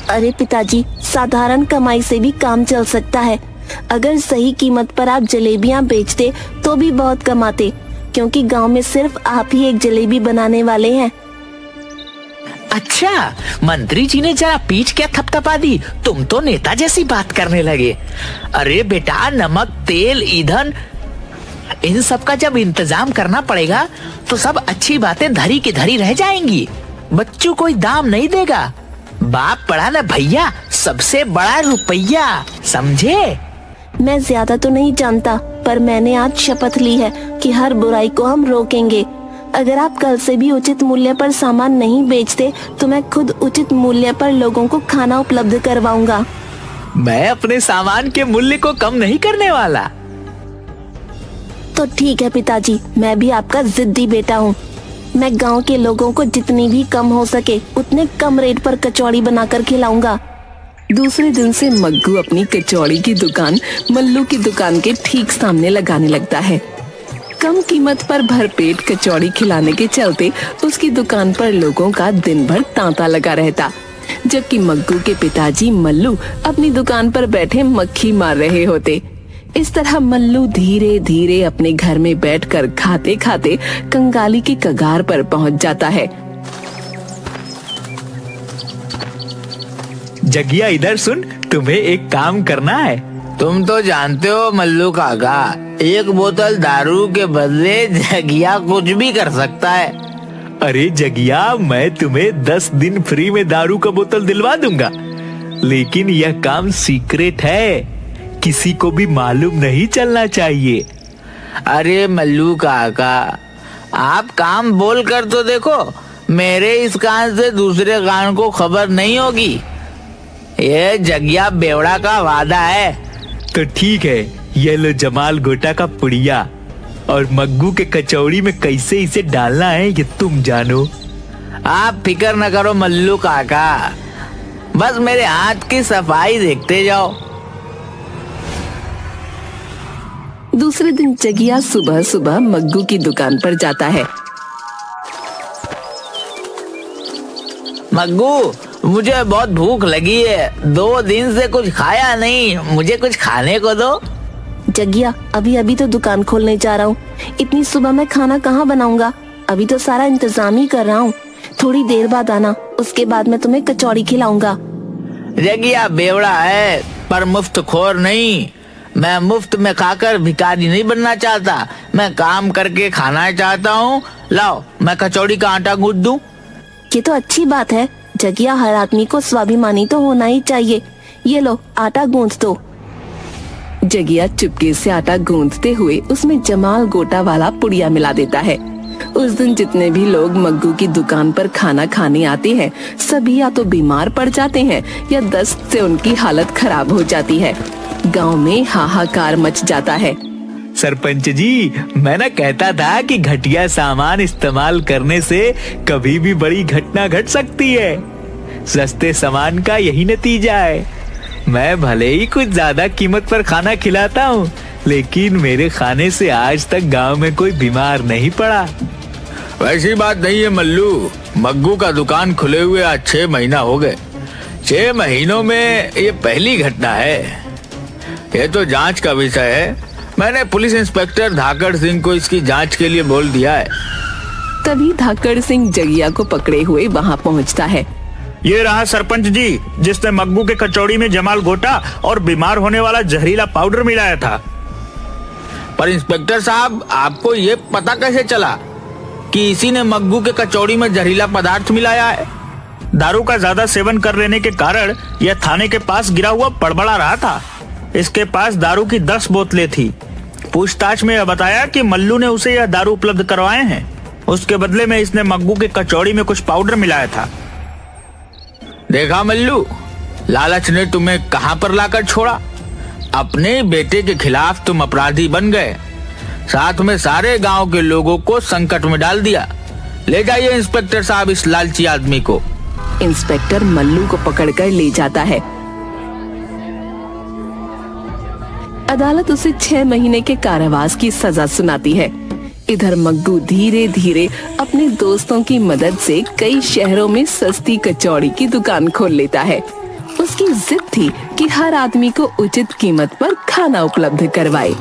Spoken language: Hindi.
अरे पिताजी, साधारण कमाई से भी काम चल सकता है। अगर सही कीमत पर आप जलेबियां बेचते तो भी बहुत कमाते, क्योंकि गांव में सिर्फ आप ही एक जलेबी बनाने वाले हैं। अच्छा, मंत्री जी ने जरा पीठ क्या थपथपा दी, तुम तो नेता जैसी बात करने लगे। अरे बेटा, नमक, तेल, ईंधन, इन सब का जब इंतजाम करना पड़ेगा तो सब अच्छी बातें धरी की धरी रह जाएंगी। बच्चों कोई दाम नहीं देगा। बाप पड़ा ना भैया, सबसे बड़ा रुपया, समझे? मैं ज्यादा तो नहीं जानता, पर मैंने आज शपथ ली है कि हर बुराई को हम रोकेंगे। अगर आप कल से भी उचित मूल्य पर सामान नहीं बेचते तो मैं खुद उचित मूल्य पर लोगों को खाना उपलब्ध करवाऊंगा। मैं अपने सामान के मूल्य को कम नहीं करने वाला। तो ठीक है पिताजी, मैं भी आपका जिद्दी बेटा हूँ। मैं गांव के लोगों को जितनी भी कम हो सके उतने कम रेट पर कचौड़ी बनाकर खिलाऊंगा। दूसरे दिन से मग्गू अपनी कचौड़ी की दुकान मल्लू की दुकान के ठीक सामने लगाने लगता है। कम कीमत पर भरपेट कचौड़ी खिलाने के चलते उसकी दुकान पर लोगों का दिन भर तांता लगा रहता, जबकि मग्गू के पिताजी मल्लू अपनी दुकान पर बैठे मक्खी मार रहे होते। इस तरह मल्लू धीरे धीरे अपने घर में बैठकर खाते खाते कंगाली की कगार पर पहुंच जाता है। जगिया, इधर सुन, तुम्हें एक काम करना है। तुम तो जानते हो मल्लू काका, एक बोतल दारू के बदले जगिया कुछ भी कर सकता है। अरे जगिया, मैं तुम्हें 10 दिन फ्री में दारू का बोतल दिलवा दूंगा, लेकिन यह काम सीक्रेट है, किसी को भी मालूम नहीं चलना चाहिए। अरे मल्लू काका, आप काम बोल कर तो देखो, मेरे इस कान से दूसरे कान को खबर नहीं होगी। ये जगिया बेवड़ा का वादा है। तो ठीक है, ये लो जमाल गोटा का पुड़िया, और मग्गू के कचौड़ी में कैसे इसे डालना है ये तुम जानो। आप फिक्र न करो मल्लू काका, बस मेरे हाथ की सफाई देखते जाओ। दूसरे दिन जगिया सुबह सुबह मग्गू की दुकान पर जाता है। मग्गू, मुझे बहुत भूख लगी है, 2 दिन से कुछ खाया नहीं, मुझे कुछ खाने को दो। जगिया, अभी अभी तो दुकान खोलने जा रहा हूँ, इतनी सुबह मैं खाना कहाँ बनाऊंगा? अभी तो सारा इंतजाम ही कर रहा हूँ। थोड़ी देर बाद आना, उसके बाद मैं तुम्हें कचौड़ी खिलाऊंगा। जगिया बेवड़ा है पर मुफ्त खोर नहीं। मैं मुफ्त में खाकर भिखारी नहीं बनना चाहता, मैं काम करके खाना चाहता हूँ। लाओ, मैं कचौड़ी का आटा गूंथ दूं। ये तो अच्छी बात है जगिया, हर आदमी को स्वाभिमानी तो होना ही चाहिए। ये लो, आटा गूंथ दो। जगिया चुपके से आटा गूंथते हुए उसमें जमाल गोटा वाला पुड़िया मिला देता है। उस दिन जितने भी लोग मग्गू की दुकान पर खाना खाने आते हैं, सभी या तो बीमार पड़ जाते हैं या दस्त से उनकी हालत खराब हो जाती है। गांव में हाहाकार मच जाता है। सरपंच जी, मैं ना कहता था कि घटिया सामान इस्तेमाल करने से कभी भी बड़ी घटना घट सकती है। सस्ते सामान का यही नतीजा है। मैं भले ही कुछ ज्यादा कीमत पर खाना खिलाता हूँ, लेकिन मेरे खाने से आज तक गांव में कोई बीमार नहीं पड़ा। वैसी बात नहीं है मल्लू, मग्गू का दुकान खुले हुए आज 6 महीना हो गए। 6 महीनों में ये पहली घटना है। ये तो जांच का विषय है। मैंने पुलिस इंस्पेक्टर धाकड़ सिंह को इसकी जांच के लिए बोल दिया है। तभी धाकड़ सिंह जगिया को पकड़े हुए वहाँ पहुँचता है। ये रहा सरपंच जी, जिसने मग्गू के कचौड़ी में जमाल गोटा और बीमार होने वाला जहरीला पाउडर मिलाया था। पर इंस्पेक्टर साहब, आपको ये पता कैसे चला कि इसी ने मग्गू के कचौड़ी में जहरीला पदार्थ मिलाया है? दारू का ज्यादा सेवन कर लेने के कारण यह थाने के पास गिरा हुआ बड़बड़ा रहा था। इसके पास दारू की 10 बोतलें थी। पूछताछ में यह बताया कि मल्लू ने उसे यह दारू उपलब्ध करवाए हैं। उसके बदले में इसने मग्गू के कचौड़ी में कुछ पाउडर मिलाया था। देखा मल्लू, लालच ने तुम्हें कहां पर लाकर छोड़ा। अपने बेटे के खिलाफ तुम अपराधी बन गए, साथ में सारे गांव के लोगों को संकट में डाल दिया। ले जाइए इंस्पेक्टर साहब इस लालची आदमी को। इंस्पेक्टर मल्लू को पकड़कर ले जाता है। अदालत उसे 6 महीने के कारावास की सजा सुनाती है। इधर मग्गू धीरे धीरे अपने दोस्तों की मदद से कई शहरों में सस्ती कचौड़ी की दुकान खोल लेता है उसकी जिद थी कि हर आदमी को उचित कीमत पर खाना उपलब्ध करवाए।